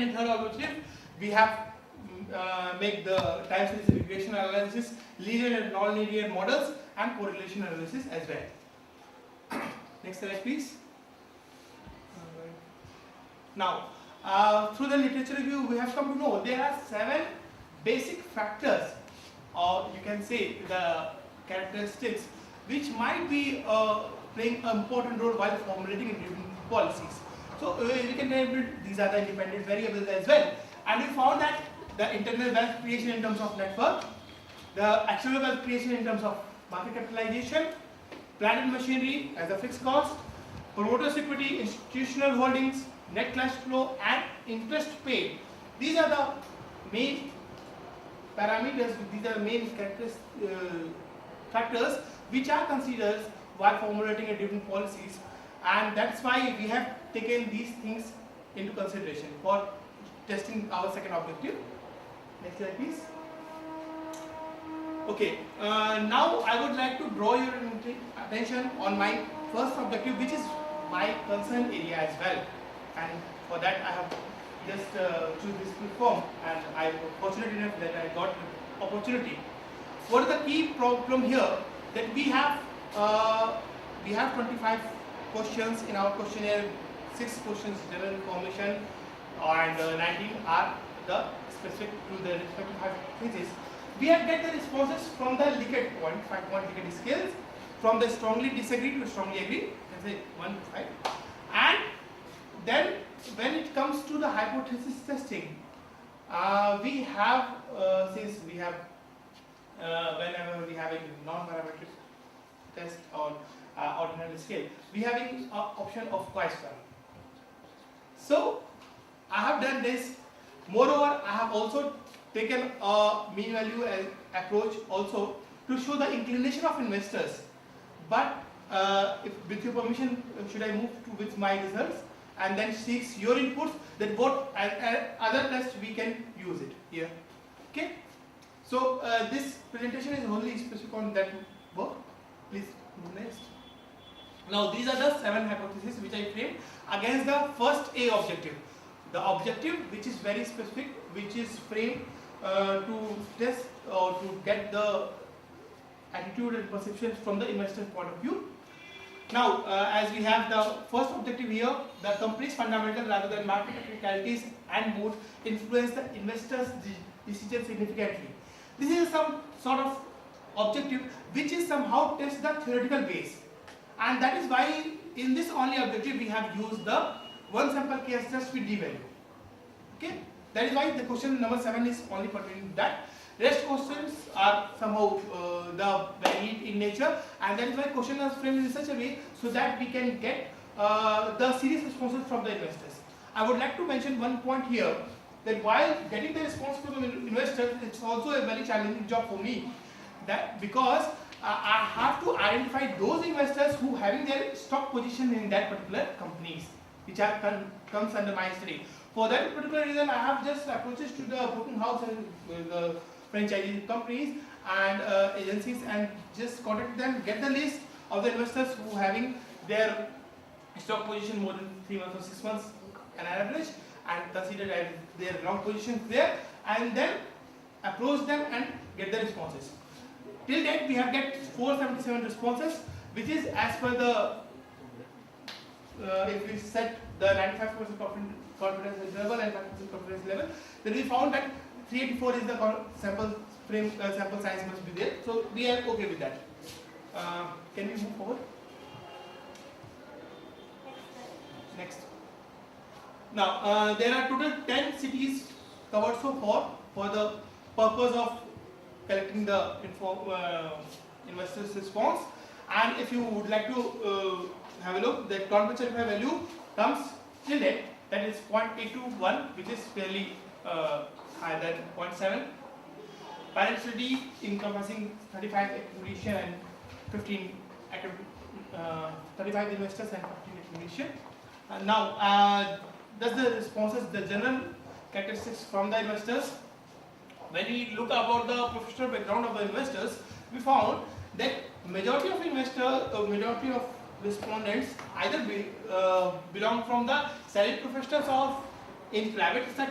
In third objective, we have make the time series regression analysis, linear and non-linear models, and correlation analysis as well. Next slide, please. Now, through the literature review, we have come to know there are 7 basic factors, or you can say the characteristics, which might be playing an important role while formulating different policies. So we can label these are the independent variables as well, and we found that the internal wealth creation in terms of network, the external wealth creation in terms of market capitalization, plant and machinery as a fixed cost, promoters equity, institutional holdings, net cash flow, and interest paid. These are the main parameters. These are the main factors which are considered while formulating a different policies, and that's why we have taken these things into consideration for testing our second objective. Next slide, please. Okay, now I would like to draw your attention on my first objective, which is my concern area as well, and for that I have just choose this platform, and I am fortunate enough that I got the opportunity. What is the key problem here? That we have 25 questions in our questionnaire, 6 questions general information, and 19 are the specific to the respective hypothesis. We have get the responses from the Likert point, 5-point Likert scales, from the strongly disagree to strongly agree, let's say 1 to 5. And then when it comes to the hypothesis testing, we have since we have whenever we have a non-parametric test or ordinary scale, we have an option of Chi-square. So I have done this. Moreover, I have also taken a mean value approach also to show the inclination of investors. But if with your permission, should I move to with my results and then seeks your inputs, then both other tests we can use it here. Okay. So this presentation is only specific on that work. Please move next. Now these are the 7 hypotheses which I framed against the first A objective. The objective which is very specific, which is framed to test or to get the attitude and perceptions from the investor's point of view. Now as we have the first objective here, the company's fundamental rather than market technicalities and mood influence the investor's decision significantly. This is some sort of objective which is somehow test the theoretical base, and that is why in this only objective we have used the one sample case test with d value. Okay, that is why the question number 7 is only pertaining to that. Rest questions are somehow the varied in nature, and that is why question is framed in such a way so that we can get the serious responses from the investors. I would like to mention one point here, that while getting the response from the investors, it's also a very challenging job for me. That because I have to identify those investors who having their stock position in that particular companies, which are comes under my study. For that particular reason, I have just approaches to the broking house and the franchisee companies and agencies, and just contact them, get the list of the investors who having their stock position more than 3 months or 6 months an average, and consider their long positions there, and then approach them and get the responses. Till date we have get 477 responses, which is as per the if we set the 95% confidence level and 5% confidence level, then we found that 384 is the sample size must be there. So we are okay with that. Can we move forward? Next. Now there are total 10 cities covered so far for the purpose of collecting the investors' response. And if you would like to have a look, the confidence value comes till date, that is 0.821, which is fairly higher than 0.7. Parent study encompassing 35 accumulation and 35 investors and 15 accumulation. Now, does the responses, the general characteristics from the investors, when we look about the professional background of the investors, we found that majority of respondents either belong from the salaried professionals or in private sector